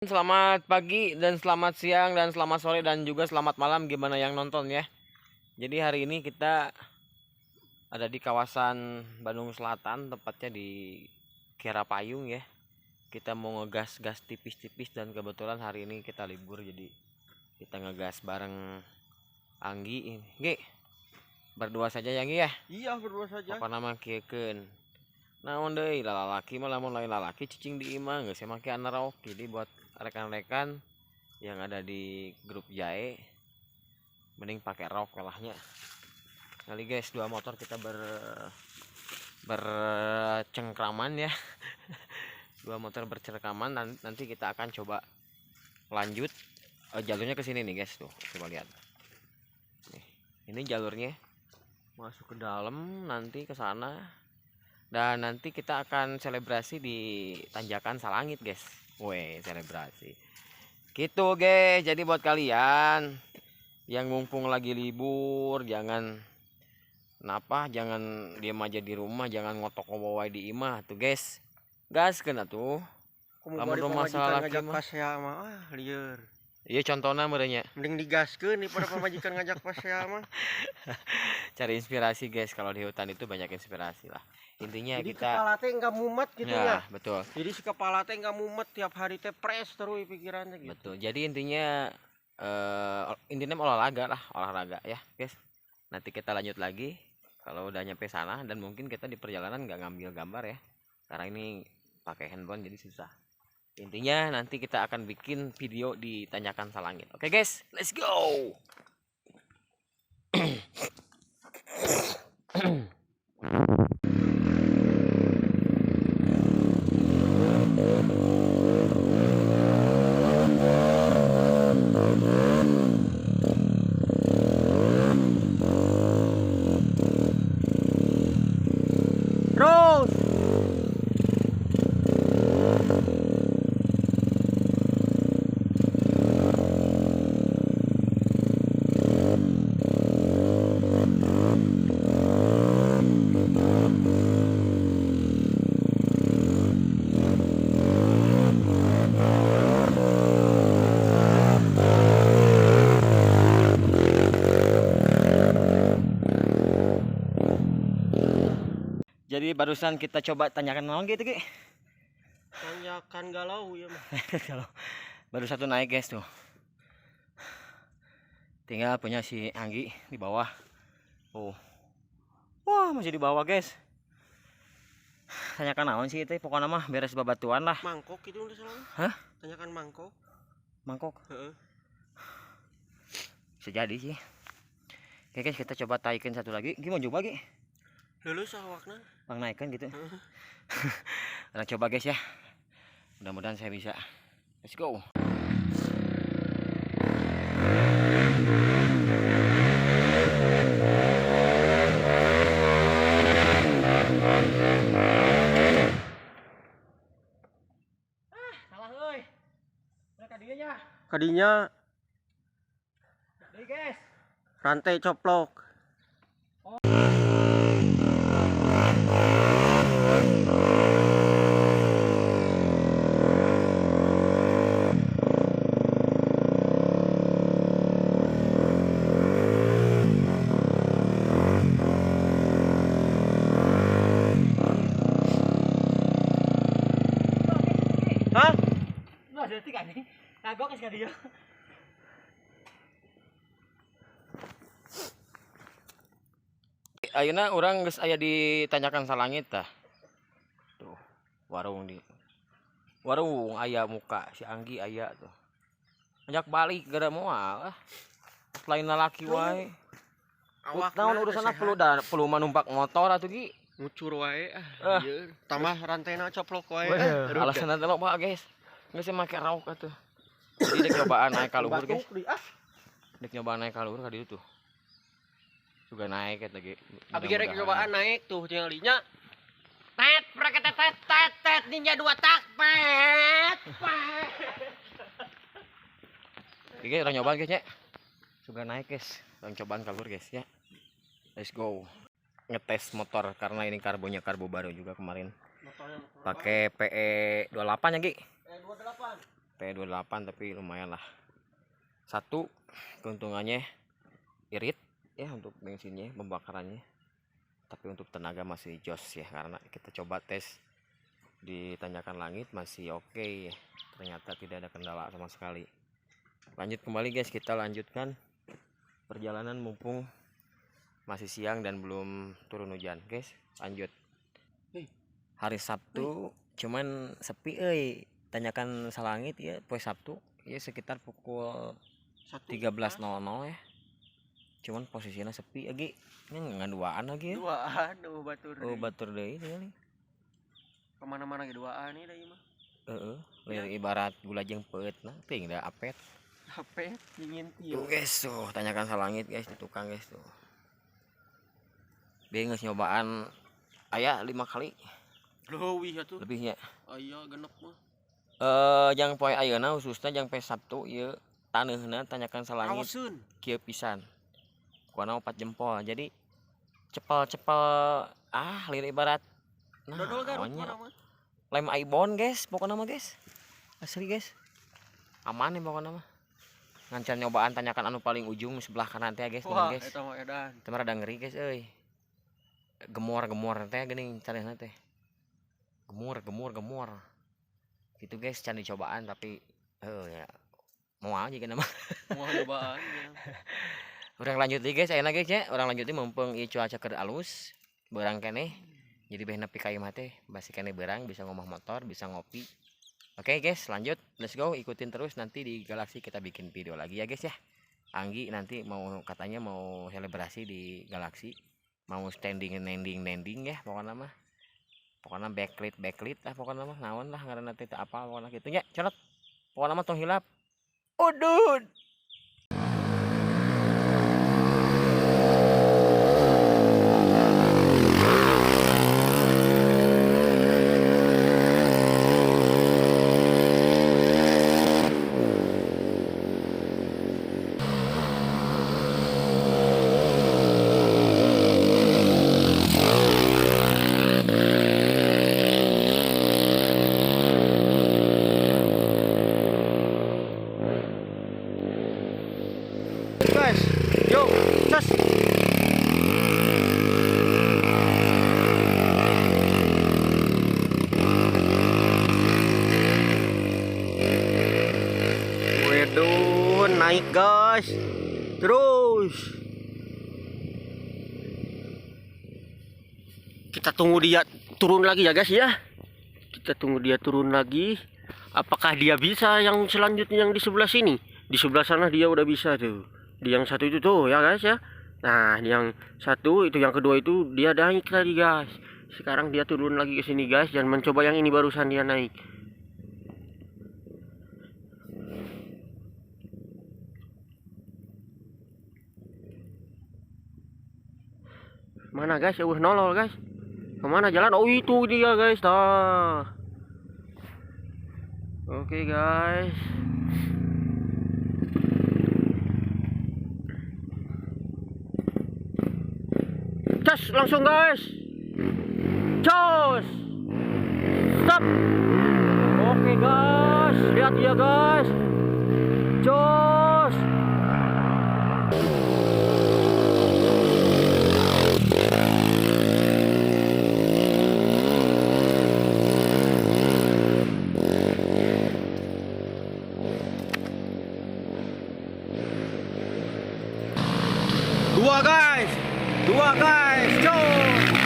Selamat pagi dan selamat siang dan selamat sore dan juga selamat malam gimana yang nonton ya. Jadi hari ini kita ada di kawasan Bandung Selatan, tepatnya di Kiara Payung ya. Kita mau ngegas-gas tipis-tipis dan kebetulan hari ini kita libur, jadi kita ngegas bareng Anggi ini. Gi, berdua saja ya Anggi ya? Iya, berdua saja. Apa nama kieukeun? Naon deui lalaki mah lamun lain lalaki cicing di imah geus make anarok. Jadi buat rekan-rekan yang ada di grup Jae mending pakai rok kalahnya. Kali guys, dua motor kita bercengkraman ya. Dua motor bercengkraman, nanti kita akan coba lanjut jalurnya ke sini nih guys, tuh coba lihat nih, ini jalurnya masuk ke dalam nanti ke sana, dan nanti kita akan selebrasi di tanjakan Salangit guys. Weh, selebrasi gitu guys. Jadi buat kalian yang mumpung lagi libur, jangan diam aja di rumah, jangan ngotok wae di imah tuh guys. Gas kena tuh. Lamun rumah salah lagi ngajak mah. pas ya mah lieur. Iya contohnya merenya. Mending digaskeun daripada pamajikan ngajak pas ya mah. Cari inspirasi guys, kalau di hutan itu banyak inspirasi lah. Intinya Jadi kita kepala teh enggak mumet gitu ya. betul. Jadi si kepala teh enggak mumet tiap hari teh fresh terus pikirannya gitu. Betul. Jadi intinya intinya olahraga ya, guys. Nanti kita lanjut lagi kalau udah nyampe sana, dan mungkin kita di perjalanan nggak ngambil gambar ya. Karena ini pakai handphone jadi susah. Intinya nanti kita akan bikin video di Tanjakan Salangit. Oke, guys, let's go. Terus Jadi barusan kita coba tanyakan naon gitu, Ki. tanyakan galau ya mah. Kalau baru satu naik guys tuh. Tinggal punya si Anggi di bawah. Oh. Wah, masih di bawah, guys. Tanyakan naon sih itu, pokoknya mah beres babatuan lah. Mangkok itu udah salah. Hah? Tanyakan mangkok. Mangkok. Heeh. Bisa jadi sih. Oke guys, kita coba taikin satu lagi. Gimana coba Gi? Lulus awakna. Bang naikkan gitu. Kita coba guys ya. Mudah-mudahan saya bisa. Let's go. Salah euy. Mereka dia ya. Kadinya Deui guys. rantai coplok. Hah? Nggak detik kan nih. Kagok geus ka dieu. Ayeuna urang geus aya di Tanjakan Salangit tah. Tuh, warung aya muka si Anggi aya tuh. Ajak balik gara moal ah. Lain lalaki wae. Awak Naon urusanna perlu manumpak motor atuh Gi. ngucur wae lieur. Tambah rantaina coplok wae. Alasan teh loba guys. Geus make rauk atuh. Jadi dek nyobaan naik ka luhur guys. Dek nyobaan naik ka luhur ka dieu tuh. Juga naik eta ge. Abi gerek cobaan naik tuh tinggal dinya. Tet preket tet ninja 2 tak pet. Oke, orang nyobaan guys ya. Juga naik guys. Orang cobaan ka luhur guys ya. Let's go. Ngetes motor karena ini karbonya karbo baru juga kemarin. Pakai PE 28 ya Gi? PE 28. T28 tapi lumayan lah. Satu keuntungannya irit ya untuk bensinnya, pembakarannya. Tapi untuk tenaga masih jos ya, karena kita coba tes di Tanjakan Langit masih oke ya. Ternyata tidak ada kendala sama sekali. Lanjut kembali guys, kita lanjutkan perjalanan mumpung masih siang dan belum turun hujan guys. Lanjut. Hari Sabtu cuman sepi Tanjakan Salangit ya, poe Sabtu ya sekitar pukul 13.00 ya. Cuman posisinya sepi lagi. Ini ngaduaan lagi ya. Duaan, batur. Oh, batur deui ini. Kemana-mana ge duaan nih deui mah. Ibarat gula jeung peut nah, ting da apet. Apet dingin Tuh guys, tuh Tanjakan Salangit guys, di tukang guys tuh. Dia geus nyobaan aya 5 kali. Leuwih atuh. Lebihnya. Aya genep mah. Jang poe ayeuna khususna jang poe Sabtu ieu taneuhna Tanjakan Salangit Awasun. kieu pisan. Kuana 4 jempol. Jadi cepel-cepel lieur ibarat Dodol Garut naonnya? mana mah. Lem Aibon guys, pokoknya mah guys. Asli guys. Aman nih pokoknya mah. Ngancan nyobaan Tanjakan anu paling ujung sebelah kanan teh guys, Wah, guys. eta mah edan. Teu rada ngeri guys euy. Gemor-gemor teh geuning careuna teh. Gemur. Gitu guys, can dicobaan tapi ya mau aja kan mah. Mau cobaan. Urang lanjut deui guys, ayeuna guys ya. Urang lanjut deui mumpung ieu cuaca keur alus. Beurang keneh. Jadi beh nepi ka ieu mah teh, basi keneh beurang bisa ngomong motor, bisa ngopi. Oke guys, lanjut. Let's go, ikutin terus nanti di Galaksi kita bikin video lagi ya guys ya. Anggi nanti katanya mau selebrasi di Galaksi. Mau standing nending ya pokoknya mah. Pokoknya backlit lah pokoknya mah naon lah ngaranna teh apa pokoknya kitu nya. Colot. Pokoknya mah tong hilap. Udud. Guys, yuk, cas. Waduh, naik guys. Terus. Kita tunggu dia turun lagi ya guys ya. Kita tunggu dia turun lagi. Apakah dia bisa yang selanjutnya yang di sebelah sini? Di sebelah sana dia udah bisa tuh. Di yang satu itu tuh ya guys ya. Nah, yang satu itu, yang kedua itu dia naik tadi guys. Sekarang dia turun lagi ke sini guys dan mencoba yang ini barusan dia naik. Mana guys? Nolol guys. Kemana jalan? Oh itu dia guys. Dah. Oke guys. Cas langsung guys. Cos. Stop. Oke guys, lihat ya guys. Cos. Dua guys, cos.